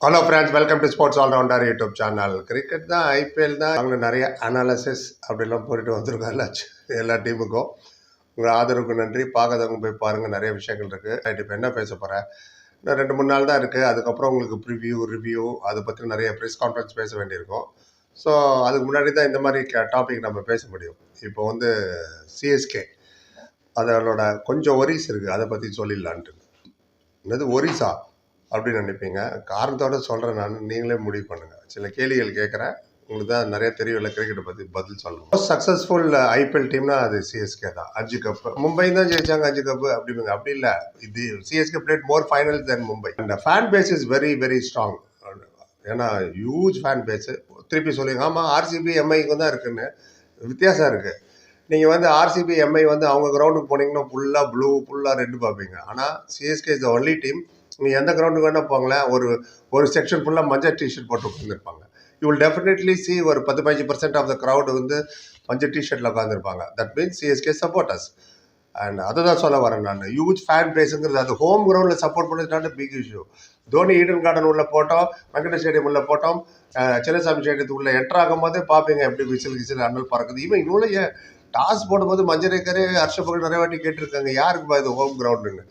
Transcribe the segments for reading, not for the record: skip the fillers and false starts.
Hello friends, welcome to sports allrounder YouTube channel. Cricket தான், IPL தான், அவங்க நிறைய அனாலிசிஸ் அப்படிலாம் போயிட்டு வந்திருக்காங்க எல்லா டீமுக்கும். உங்கள் ஆதரவுக்கு நன்றி. பார்க்காதவங்க போய் பாருங்கள், நிறைய விஷயங்கள் இருக்குது. இப்போ என்ன பேச போகிறேன், இன்னும் 2-3 நாள் தான் இருக்குது. அதுக்கப்புறம் உங்களுக்கு ரிவ்யூ அதை பற்றி நிறைய ப்ரெஸ் கான்ஃபரன்ஸ் பேச வேண்டியிருக்கும். ஸோ அதுக்கு முன்னாடி தான் இந்த மாதிரி டாபிக் நம்ம பேச முடியும். இப்போ வந்து சிஎஸ்கே அதனோட கொஞ்சம் ஒரிஸ் இருக்குது, அதை பற்றி சொல்லிடலான்ட்டு. என்னது ஒரிசா அப்படின்னு நினைப்பீங்க. காரணத்தோட சொல்கிறேன், நான் நீங்களே முடிவு பண்ணுங்கள். சில கேள்விகள் கேட்குறேன், உங்களுக்கு தான் நிறைய தெரியும் இல்லை கிரிக்கெட்டை பற்றி பதில் சொல்லணும். மோஸ்ட் சக்ஸஸ்ஃபுல் ஐபிஎல் டீம்னா அது சிஎஸ்கே தான். 5 கப்பு. மும்பை தான் ஜெயிச்சாங்க 5 கப்பு அப்படிங்க. அப்படி இல்லை, இது CSK played more finals then Mumbai. அந்த fan base is very very strong. ஏன்னா ஹியூஜ் ஃபேன் பேஸு. திருப்பி சொல்லுங்க, ஆமாம் ஆர்சிபி எம்ஐக்கும் தான் இருக்குன்னு வித்தியாசம் இருக்குது. நீங்கள் வந்து ஆர்சிபி எம்ஐ வந்து அவங்க கிரவுண்டுக்கு போனீங்கன்னா ஃபுல்லாக ப்ளூ ஃபுல்லாக ரெட்டு பார்ப்பீங்க. ஆனால் CSK is the only team. நீங்கள் எந்த கிரவுண்டுக்கு வேணால் போங்களேன், ஒரு செக்ஷன் ஃபுல்லாக மஞ்சள் டிஷர்ட் போட்டு உட்காந்துருப்பாங்க. யூ வில் டெஃபினெட்லி சி ஒரு 10-15% ஆஃப் த க்ரௌடு வந்து மஞ்சள் டிஷர்ட்டில் உட்காந்துருப்பாங்க. That means CSK supporters. And அதை தான் சொல்ல வரேன் நான். ஹியூஜ் ஃபேன் பேஸுங்கிறது அது ஹோம் கிரவுண்டில் சப்போர்ட் பண்ணுறது big issue. Dhoni Eden garden உள்ள போட்டோம், வெங்கடேஷ் ஸ்டேடியம் உள்ள போட்டோம், சின்னசாமி ஸ்டேடியத்துக்கு உள்ள என்ட்ரு ஆகும் போதே பார்ப்பீங்க எப்படி விசில் அண்ணல் பறக்குது. இவ்வளோ ஏன் டாஸ் போடும்போது மஞ்சரேக்கரே ஹர்ஷபகல் நிறைய வாட்டி கேட்டிருக்காங்க, யாருக்குப்பா இது ஹோம் கிரவுண்டுன்னு.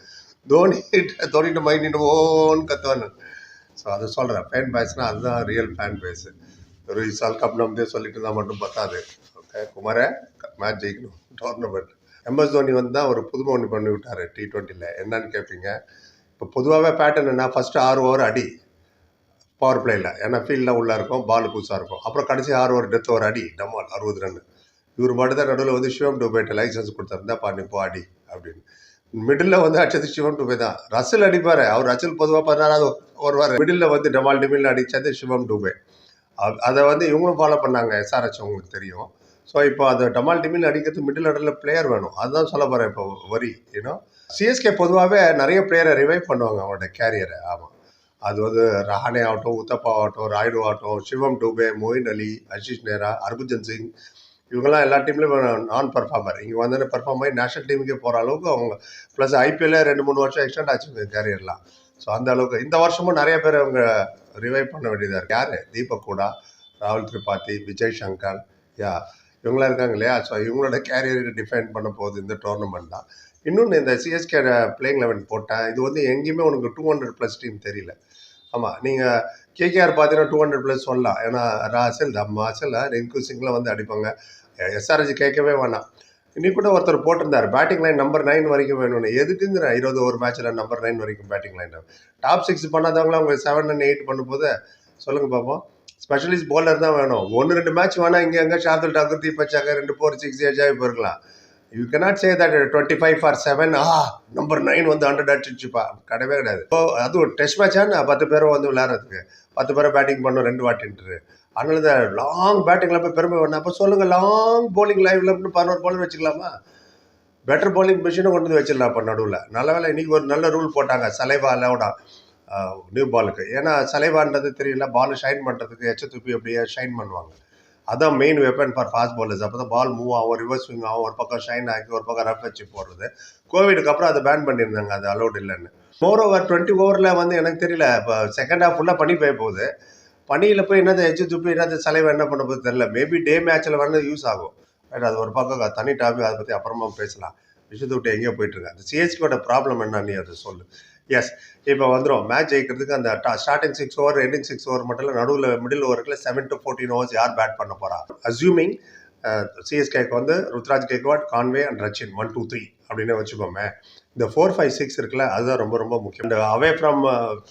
தோனிட்ட மைண்ட் ஓன்னு கத்துவானு. ஸோ அதை சொல்கிறேன், ஃபேன் பேஸ்னால் அதுதான் ரியல் ஃபேன் பேஸு. ஒரு சால் கப் நம்மதே சொல்லிட்டு இருந்தால் மட்டும் பத்தாது. ஓகே, குமாரே மேட்ச் ஜெயிக்கணும், டோர்னமெண்ட். எம்எஸ் தோனி வந்து தான் ஒரு புதுமை ஒன்று பண்ணி விட்டார் T20. என்னன்னு கேட்பீங்க. இப்போ பொதுவாகவே பேட்டர்ன் என்ன, ஃபஸ்ட்டு 6 ஓவர் அடி பவர் பிளேயில், ஏன்னா ஃபீல்டில் உள்ளே இருக்கும், பால் புதுசாக இருக்கும். அப்புறம் கடைசி 6 ஓவர் டெத் ஓவர் அடி டமால் 60 ரன். இவர் மட்டும் தான் நடுவில் வந்து சிவம் டூபேட்ட லைசன்ஸ் கொடுத்தாருந்தா பண்ணிப்போ அடி அப்படின்னு. மிடில் வந்து அடிச்சது சிவம் டூபே தான். ரசில் அடிப்பார், அவர் ரசில் பொதுவாக 16வது வருவார். மிடில் வந்து டிமில் அடித்தது சிவம் டூபே. அதை வந்து இவங்களும் ஃபாலோ பண்ணாங்க, SRH உங்களுக்கு தெரியும். ஸோ இப்போ அதை டிமில் அடிக்கிறது மிடில் ஆர்டரில் பிளேயர் வேணும். அதுதான் சொல்ல போகிறேன் இப்போ வரி. ஏன்னா சிஎஸ்கே பொதுவாகவே நிறைய பிளேயரை ரிவைவ் பண்ணுவாங்க அவங்களோட கேரியரை. ஆமாம், அது வந்து ரஹானே ஆகட்டும், உத்தப்பா ஆகட்டும், ராய்டு ஆகட்டும், சிவம் டூபே, மொயின் அலி, அஷிஷ் நேரா, ஹர்பஜன் சிங், இவங்கெல்லாம் எல்லா டீம்லேயும் நான் பர்ஃபார்மர். இங்கே வந்து பர்ஃபார்ம் ஆகி நேஷனல் டீமுக்கே போகிற அளவுக்கு அவங்க ப்ளஸ் ஐபிஎல்ல 2-3 வருஷம் எக்ஸ்டெண்ட் ஆச்சு கேரியர்லாம். ஸோ அந்த அளவுக்கு இந்த வருஷமும் நிறைய பேர் அவங்க ரிவைவ் பண்ண வேண்டியதாக இருக்குது. யார், தீபக் கூடா, ராகுல் திரிபாதி, விஜய் சங்கர், இவங்களாம் இருக்காங்க இல்லையா. ஸோ இவங்களோட கேரியருக்கு டிஃபைன் பண்ண போகுது இந்த டோர்னமெண்ட் தான். இன்னொன்று, இந்த சிஎஸ்கே பிளேயிங் 11 போட்டேன், இது வந்து எங்கேயுமே உனக்கு 200+ டீம் தெரியல. ஆமாம், நீங்கள் கேகேஆர் பார்த்தீங்கன்னா 200+ சொல்லலாம். ஏன்னா ராசல் ரிங்கு சிங்லாம் வந்து அடிப்பாங்க. SRH கேட்கவே வேணாம். இன்னைக்கு கூட ஒருத்தர் போட்டிருந்தார், பேட்டிங் லைன் நம்பர் 9 வரைக்கும் வேணும்னு. எதுக்குங்கிற 21 மேட்ச்சில் நம்பர் 9 வரைக்கும் பேட்டிங் லைன். டாப் 6 பண்ணாதவங்களாம் அவங்க 7 and 8 பண்ணும்போது சொல்லுங்கள் பார்ப்போம். ஸ்பெஷலிஸ்ட் பவுலர் தான் வேணும். 1-2 மேட்ச் வேணால் இங்கே எங்கே ஷார்துல் டாக்கூர், தீபக் சகர் 2 4 6 ஏஜாகி போயிருக்கலாம். You cannot say that 25 for 7 number 9 வந்து 100 அடிச்சுப்பா, கிடையவே கிடையாது. ஸோ அதுவும் டெஸ்ட் மேட்சான்னு 10 பேரும் வந்து விளையாடுறதுக்கு 10 பேரை பேட்டிங் பண்ணும் 2 வாட்டின்ட்டு. அதனால தான் லாங் பேட்டிங்கில் போய் பெருமை வேணும். அப்போ சொல்லுங்கள், லாங் போலிங் லைவ்ல 11 பவுலர் வச்சுக்கலாமா? பெட்டர் போலிங் மிஷினும் கொண்டு வந்து வச்சிடலாம். அப்போ நடுவில் நல்ல வேலை இன்றைக்கி ஒரு நல்ல ரூல் போட்டாங்க, சலைவா அலவுடா நியூ பாலுக்கு. ஏன்னா சலைவான்றது தெரியல, பால் ஷைன் பண்ணுறதுக்கு எச்ச துப்பி அப்படியே ஷைன் பண்ணுவாங்க. அதான் main weapon for fast bowlers. அப்போ தான் பால் மூவ் ஆகும், ரிவர்ஸ் ஸ்விங் ஆகும், ஒரு பக்கம் ஷைன் ஆகி ஒரு பக்கம் ரஃப் வச்சு போடுறது. கோவிடுக்கு அப்புறம் அதை பேன் பண்ணியிருந்தாங்க, அது அலௌட் இல்லைன்னு. மோர் ஓவர் 20 ஓவரில் வந்து எனக்கு தெரியல, இப்போ செகண்ட் ஹாஃப் ஃபுல்லாக பண்ணி போய் போகுது. பனியில் போய் என்னது எச்சு துப்பி என்னது சலைவை என்ன பண்ண போது தெரில. மேபி டே மேட்ச்சில் வந்து யூஸ் ஆகும். ரைட், அது ஒரு பக்கம் தனி டாபிக், அதை பற்றி அப்புறமா பேசலாம். விஷயத்தை விட்டு எங்கேயோ போயிட்டுருக்கேன். அந்த சிஎஸ்கேயோட ப்ராப்ளம் என்ன, நீ அதை சொல்லு. எஸ், இப்போ வந்துடும் மேட்ச் ஜெயிக்கிறதுக்கு. அந்த ஸ்டார்டிங் 6 ஓவர் எண்டிங் 6 ஓவர் மட்டும் இல்லை, நடுவில் மிடில் ஓவருக்குள்ள 7 to 14 ஓவர்ஸ் யார் பேட் பண்ண போகிறா. அஸ்யூமிங் சிஎஸ்கேக்கு வந்து ருத்ராஜ் கெய்க்வாட், கான்வே அண்ட் ரச்சின் 1 2 3 அப்படின்னு வச்சுக்கோமே. இந்த 4 5 6 இருக்குல்ல, அதுதான் ரொம்ப ரொம்ப முக்கியம். இந்த அவே ஃப்ரம்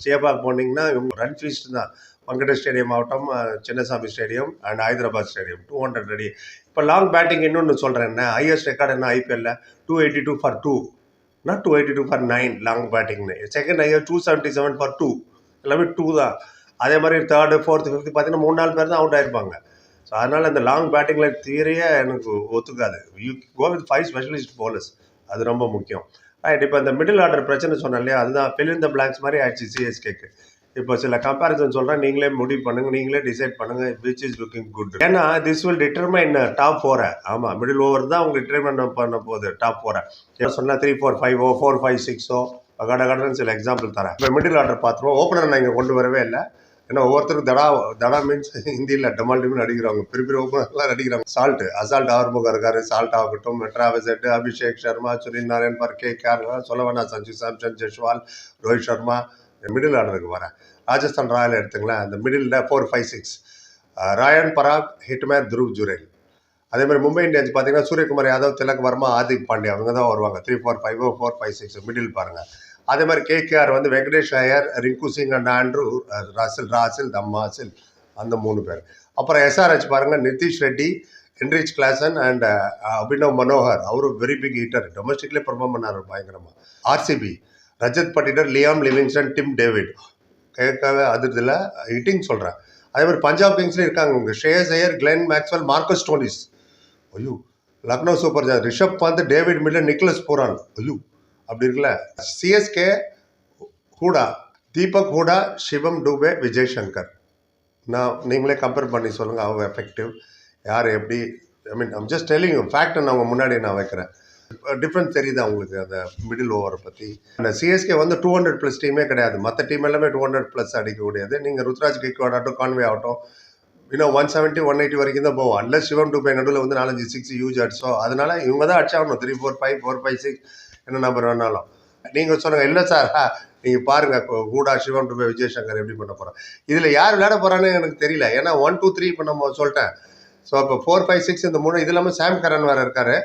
சேபாக் போனீங்கன்னா இவங்க ரன் ஃபீஸ்ட் தான். வெங்கடேஷ் ஸ்டேடியம் ஆகட்டும், Chinnasamy stadium and Hyderabad stadium 200 அடி. இப்போ லாங் பேட்டிங் இன்னொன்று சொல்கிறேன், என்ன ஹையஸ்ட் ரெக்கார்டு என்ன ஐபிஎல்ல, 282 for 2, நாட் 282 for 9 லாங் பேட்டிங்னு. செகண்ட் ஹையர் 277 for 2, எல்லாமே 2 தான். அதே மாதிரி 3rd 4th 5th பார்த்தீங்கன்னா 3-4 பேர் தான் அவுட் ஆயிருப்பாங்க. ஸோ அதனால் அந்த லாங் பேட்டிங்கில் தியரியே எனக்கு ஒத்துக்காது. You go with 5 specialist bowlers, அது ரொம்ப முக்கியம். ரைட், இப்போ இந்த மிடில் ஆர்டர் பிரச்சனை சொன்னேன் இல்லையா, அதுதான் ஃபில் இன் த பிளாங்க்ஸ் மாதிரி ஆயிடுச்சு சிஎஸ்கேக்கு. இப்போ சில கம்பேரிசன் சொல்கிறேன், நீங்களே முடிவு பண்ணுங்கள், நீங்களே டிசைட் பண்ணுங்கள் விச் இஸ் லுக்கிங் குட். ஏன்னா திஸ் வில் டிட்டர்மைன் டாப் 4. ஆமாம், மிடில் ஓவர் தான் உங்களுக்கு டிட்டர்மைன் பண்ண போகுது டாப் 4. சொன்னால் 3 4 5 4 5 6 கடகடன்னு சில எக்ஸாம்பிள் தரேன். இப்போ மிடில் ஆர்டர் பார்த்துருவோம். ஓப்பனர் நான் இங்கே கொண்டு வரவே இல்லை. ஏன்னா ஒவ்வொருத்தரும் தடா தடா மீன்ஸ் ஹிந்தியில் டமால் டிமின்னு அடிக்கிறாங்க, பெரிய பெரிய ஓப்பனர்லாம் அடிக்கிறாங்க. அசால்ட் ஆறுமுகம் இருக்காரு, சால்ட் ஆகட்டும், மெட்ராவசெட், அபிஷேக் சர்மா, சுனில் நாராயண், பர்கே கேர்லாம் சொல்ல வேணாம், சஞ்சு சாம்சன், ஜெஷ்வால், ரோஹித் சர்மா. மிடில் ஆர்டருக்கு வரேன். ராஜஸ்தான் ராயல் எடுத்துங்களேன், அந்த மிடில் 4, 5, 6 ராயன் பராக், ஹிட்மேன், துருவ் ஜுரேல். அதே மாதிரி மும்பை இந்தியன்ஸ் பார்த்தீங்கன்னா சூரியகுமார் யாதவ், திலக் வர்மா, ஹார்திக் பாண்டியா அவங்க தான் வருவாங்க. 3, 4, 5, 4, 5, 6 மிடில் பாருங்கள். அதே மாதிரி கேகேஆர் வந்து Venkatesh Iyer, Rinku Singh and Andre, Russell தம்மாசில், அந்த 3 பேர். அப்புறம் எஸ்ஆர்ஹெச் பாருங்கள், Nitish Reddy, Heinrich Klaasen and Abhinav Manohar. அவரு வெரி பிக் ஹீட்டர், டொமஸ்டிக்லேயே பெர்ஃபார்ம் பண்ணார் பயங்கரமாக. RCB Rajat Patidar, Liam Livingstone, Tim David. கேட்கவே அதிர்தில் ஹிட்டிங் சொல்கிறேன். அதே மாதிரி பஞ்சாப் கிங்ஸ்லேயும் இருக்காங்க உங்க Shreyas Iyer, Glenn Maxwell, Marcus Stoinis. ஐயோ, லக்னோ சூப்பர் ஜார், Rishabh Pant, David Miller, Nicholas Pooran. ஐயோ, அப்படி இருக்குல்ல. சிஎஸ்கே ஹூடா, தீபக் ஹூடா, சிவம் டூபே, விஜய் சங்கர். நீங்களே கம்பேர் பண்ணி சொல்லுங்கள் அவங்க எஃபெக்டிவ் யார் எப்படி. I'm just telling you fact. நான் அவங்க முன்னாடி நான் வைக்கிறேன். டிஃப்ரென்ஸ் தெரியுது அவங்களுக்கு அந்த மிடில் ஓவரை பற்றி. அந்த சிஎஸ்கே வந்து 200+ டீமே கிடையாது. மற்ற டீம் எல்லாமே 200+ அடிக்கக்கூடியது. நீங்கள் ருத்ராஜ் கெய்க்வாட் ஆகட்டும், கான்வே ஆகட்டும், இன்னும் 170, 180 வரைக்கும் தான் போவோம். அன்லஸ் சிவம் டூபே நடுவில் வந்து 4, 5, 6 யூஸ் அடிச்சோ. அதனால இவங்க தான் அடிச்சாகணும். 3, 4, 5, 4, 5, 6 என்ன நம்பர் வேணாலும். நீங்கள் சொன்னாங்க இல்லை சார், நீங்கள் பாருங்கள் ஹூடா, சிவம் டூபே, விஜய் சங்கர் எப்படி பண்ண போகிறோம். இதில் யார் விளையாட போகிறான்னு எனக்கு தெரியல. ஏன்னா 1, 2, 3 இப்போ நம்ம சொல்லிட்டேன். ஸோ அப்போ 4, 5, 6 இந்த 3. இது இல்லாமல் சாம் கரன் வேறு இருக்கார்,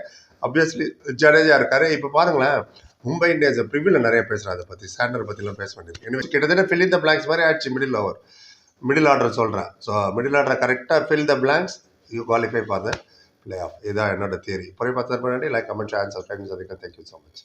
அப்வியஸ்லி ஜடேஜா இருக்கார். இப்போ பாருங்களேன், மும்பை இந்தியன்ஸ் ப்ரிவியூவில் நிறைய பேசுகிறேன். அதை பற்றி சாண்டர் பற்றிலாம் பேச வேண்டியது. எனவே கிட்டத்தட்ட ஃபில் த பிளாங்க்ஸ் மாதிரி ஆயிடுச்சு மிடில் ஆர்டர் சொல்கிறேன். ஸோ மிடில் ஆர்டரை கரெக்டாக fill the blanks, you qualify for the play off. இதுதான் என்னோட தியரி. புரிய பார்த்து like, comment, share, subscribe. Thank you so much.